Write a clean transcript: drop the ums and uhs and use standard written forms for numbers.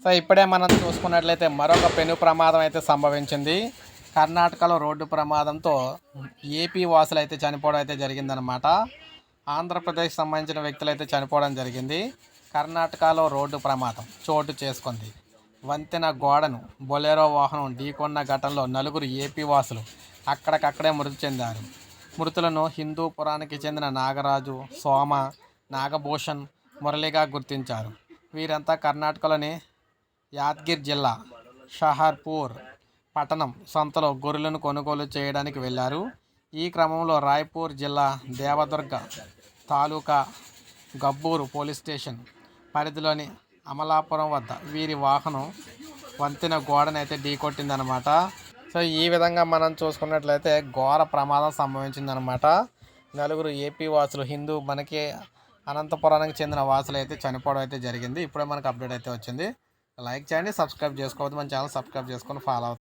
So ఇప్పుడే మనం చూసుకున్నట్లయితే మరొక పెను ప్రమాదం అయితే సంభవించింది. కర్ణాటకలో రోడ్డు ప్రమాదంతో ఏపీ వాసులు అయితే చనిపోవడం అయితే జరిగిందనమాట. ఆంధ్రప్రదేశ్ సంబంధించిన వ్యక్తులు అయితే చనిపోవడం జరిగింది. కర్ణాటకలో రోడ్డు ప్రమాదం చోటు చేసుకుంది. వంతెన గోడను బొలెరో వాహనం ఢీకొన్న ఘటనలో నలుగురు ఏపీ వాసులు అక్కడికక్కడే మృతి చెందారు. మృతులను హిందూ పురాణానికి చెందిన నాగరాజు, సోమ, నాగభూషణ్, మురళిగా గుర్తించారు. వీరంతా కర్ణాటకలోని యాద్గిర్ జిల్లా షహర్పూర్ పట్టణం సంతలో గొర్రెలను కొనుగోలు చేయడానికి వెళ్ళారు. ఈ క్రమంలో రాయ్పూర్ జిల్లా దేవదుర్గ తాలూకా గబ్బూరు పోలీస్ స్టేషన్ పరిధిలోని అమలాపురం వద్ద వీరి వాహనం వంతెన గోడనైతే ఢీకొట్టిందనమాట. సో ఈ విధంగా మనం చూసుకున్నట్లయితే ఘోర ప్రమాదం సంభవించిందనమాట. నలుగురు ఏపీ వాసులు మనకి అనంతపురానికి చెందిన వాసులు అయితే చనిపోవడం అయితే జరిగింది. ఇప్పుడే మనకు అప్డేట్ అయితే వచ్చింది. లైక్ చేయండి, సబ్స్క్రైబ్ చేసుకోవద్దు, మన ఛానల్ సబ్స్క్రైబ్ చేసుకొని ఫాలో అవుతుంది.